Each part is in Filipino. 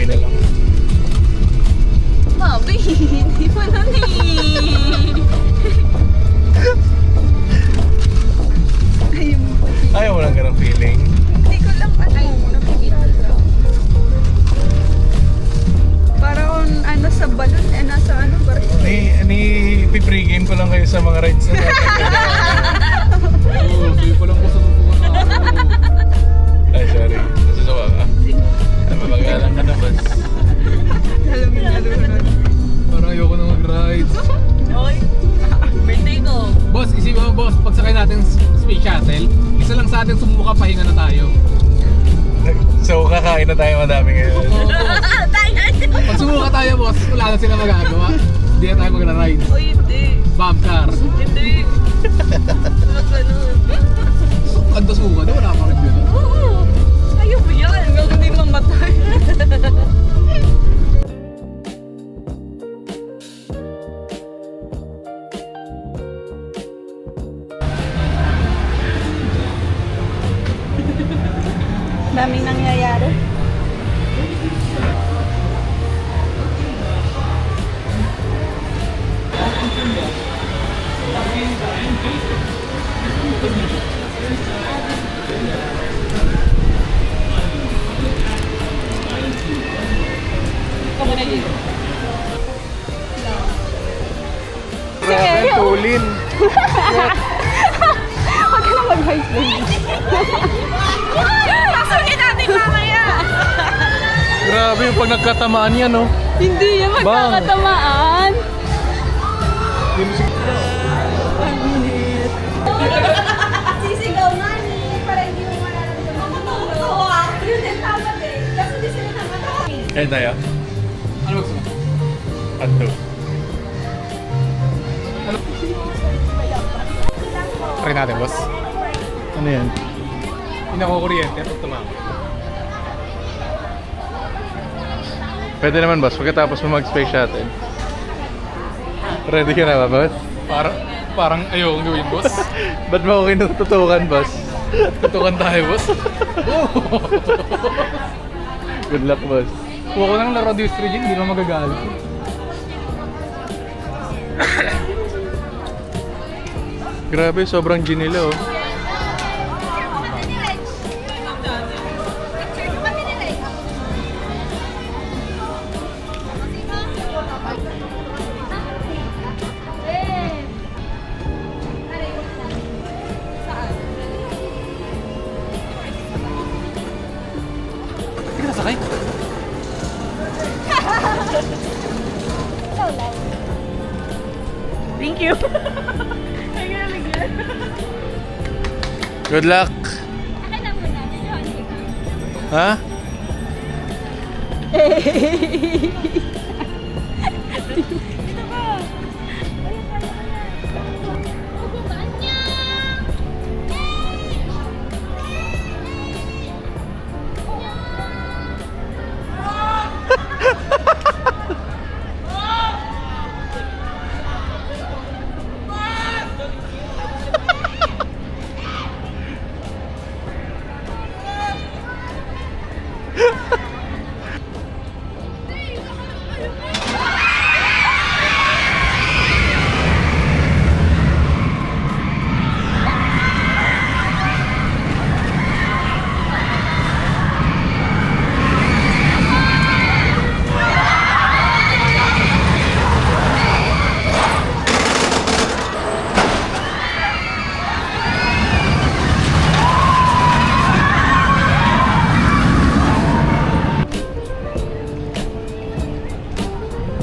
na lang. Mabi, hindi mo na ni. Ayaw mo lang ganang feeling. Hindi ko lang nakikita lang. Parang ano sa balon, nasa ano ba rin? Pre-game ko lang kayo sa mga rides na natin. Oo, free ko lang po sa susukan na. Ay, sorry. Nasusuka ka? Mabagalang ka na, boss. Alam mo na doon. Parang ayoko na mag-rides. Oy, birthday ko. Boss, isipin mo boss, pag sakay natin space shuttle, isa lang sa atin sumuka, pahinga na tayo. So, kakain na tayo madami ngayon. Pag sumuka tayo boss, wala na sila magagawa. Hindi na tayo magra-ride. Oy, hindi. Bomb car. Hindi. Mag-ganun. Kanda sumuka, di wala pa rin yun. Oo. Ayaw mo yan. Hanggang hindi mamatay. Daming nangyayari. Grabe, tulin. Huwag ka na mag-voice baby. Pasukin natin mamaya. Grabe yung pag nagkatamaan yan, no? Hindi yan magkakatamaan. Sisigaw na ni para hindi mo mararamdaman. Oo, yun din tama din. Kasi di sila naman. Kaya tayo? Ano gusto mo? Ando. Try natin boss. Ano yan? Pinako-kuryente pag tumama. Pwede naman, boss. Pagkatapos mo mag-space shuttle. Ready ka na ba, boss? Parang ayokong gawin boss. Ba't mo ako kinututukan, boss? Tutukan tayo boss. Good luck, boss. Kuha ko ng laro district hindi na magagalit. Grabe, sobrang ginila, oh. Hindi ka nasakay? Thank you. Good luck! Ha?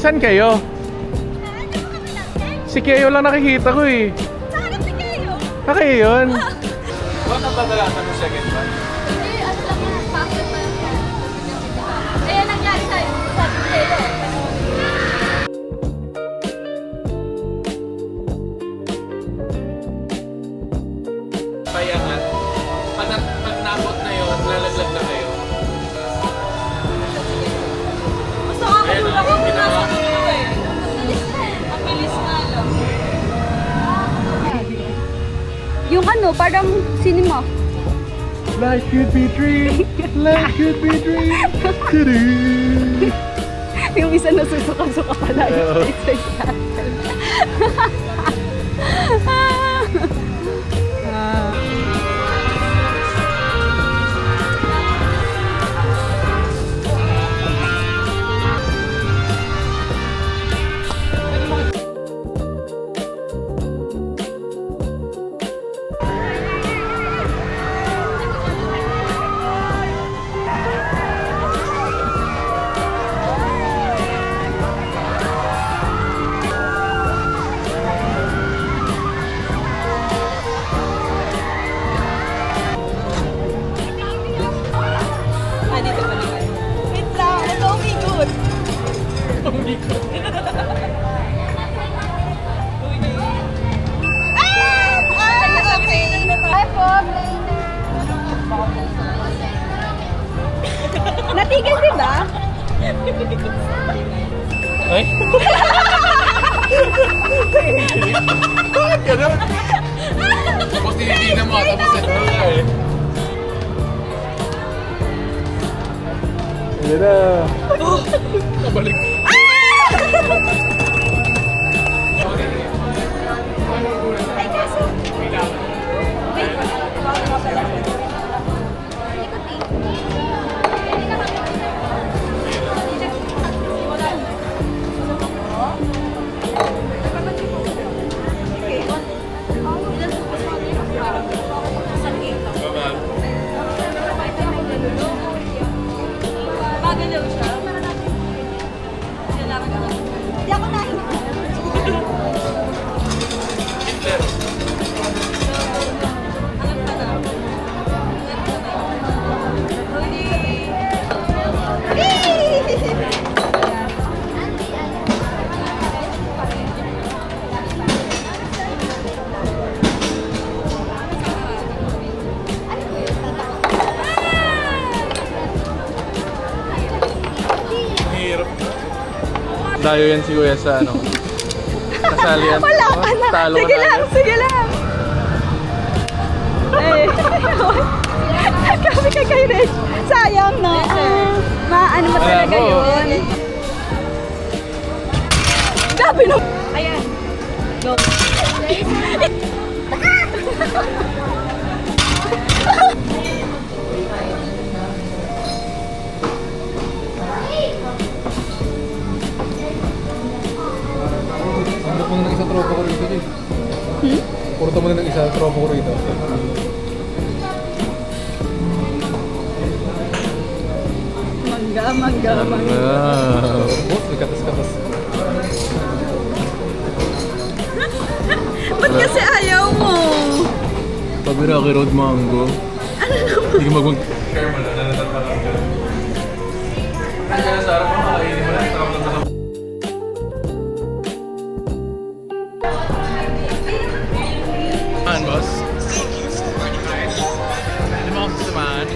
Saan kayo? Si Keo lang nakikita ko eh. Saan si Keo? Kayo yun? Ba't ang dadalatan ng second one? Hindi, ano lang yan. Bakit pa yan? Ayan nangyari sa'yo. Sabi ko Keo. Payangan. Pag napot na yun, lalaglag na kayo. Gusto nga ko lang ako nasa dulo eh. Ang bilis nga lang. Yung ano, parang cinema. Life could be dream. Life could be dream. Tudu. Yung isa nasusuka-suka pala. Oo. Dito pa naman. Wait lang, ito umikot. Natigil, di ba? Ay? Bakit ganun? Tapos tinitignan mo, tapos Ay. Yan na. nabalik. Ay, kaso. Wait. Bagalaw siya. Hindi ako nahinig. Hirap. Dayo yan si Kuya sa ano. Kasali yan. Wala ka na. Talo Sige na lang, agad. sige lang. Eh, kami ka kay Reg. Sayang, no? Maano mo talaga Alam mo. yun? Gabi no. Ayan. Go. Purto mo na ng isang tropa ko rito, Jay. Purto mo na ng isang tropa ko rito. Mangga. Wow. Boss, may katas-katas. Ba't kasi ayaw mo? Sabi Rocky Road Mango. Ano naman? Hindi ka mag-share mo na. Nandiyan na sa harap mo, kakainin mo na. Sarap lang sa boss. Hindi mo ako sasamahan.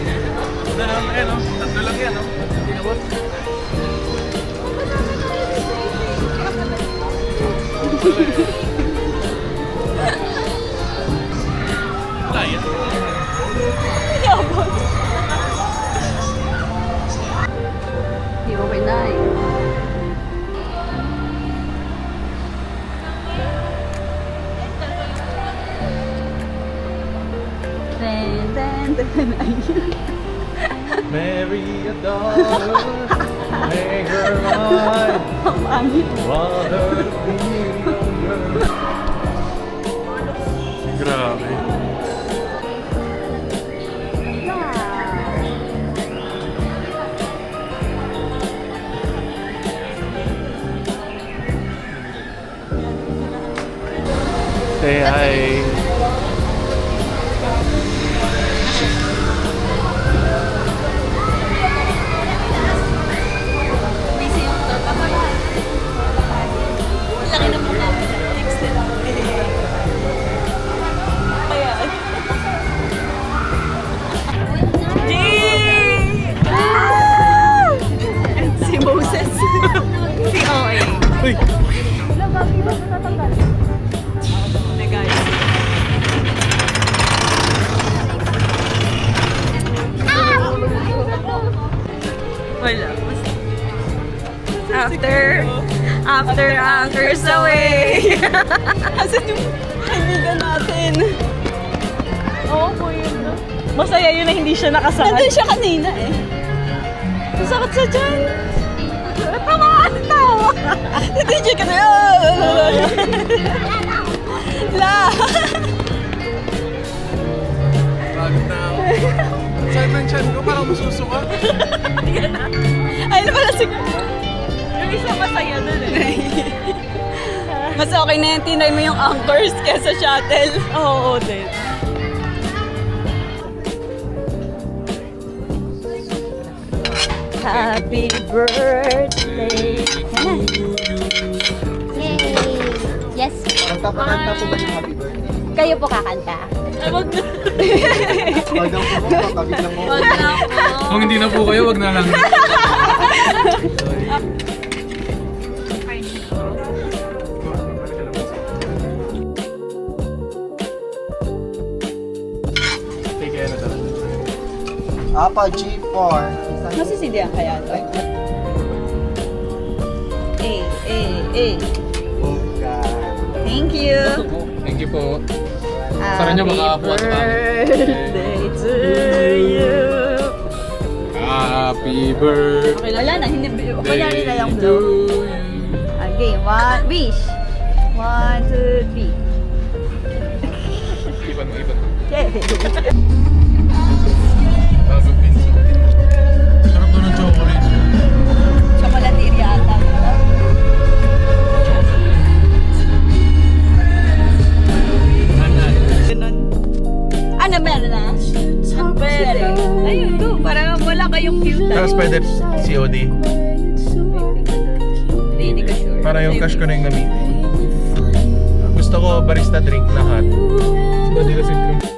Ano lang, ayan o. Tatlo lang yan o. Hindi na boss. Wala yan. Yabot. Hindi mo pinay. Ayun. Marry a daughter, make her mine. Ang pangit. Want her to be younger. Grabe. Say hi. Busy yung to. Laki na mukha mo. Next step. Ayan. And si Moses. Si OA. Uy! Wala, babi ba? Matatanggal. Na guys. Wala. After anchors away. Asan yung kaibigan natin? Oo po yun. Masaya yun na hindi siya nakasakay. Nandun siya kanina eh. Masakit sa dyan. Tawa! Tawa! Hindi siya ka na. La! Bakit na ako? Saan ng chan ko? Parang masusuka. Ay, na pala siguro. Yung isa masaya dun eh. Mas okay na yung tinay mo yung anchors kesa shuttle. Oo, din. Happy birthday. Yay! Yes. Magpapakanta po ba yung happy birthday? Kayo po kakanta. Wag na. Wag lang po po, kabit lang po. Wag na po. Kung hindi na po kayo, wag na lang. Take care na talaga. Apa G4. Masisidihan kaya to? Buka. Thank you. Thank you po. Sara nyo baka bukas pa. Birthday to you. Happy birthday Okay, wala na. Hindi, wala nila yung to blow. you. Okay, one, wish. 1, 2, 3. Ipan mo, ipan mo. Okay. Bago pinsa. Sarap doon ng chocolate. Chocolateria ata. Ganun. Ano, meron na? Pwede. Ayun, go. Para wala kayong cute. Tapos pwede COD. Hindi ka sure. Para yung cash ko na yung gamitin. Gusto ko barista drink na hot. Vanilla syndrome.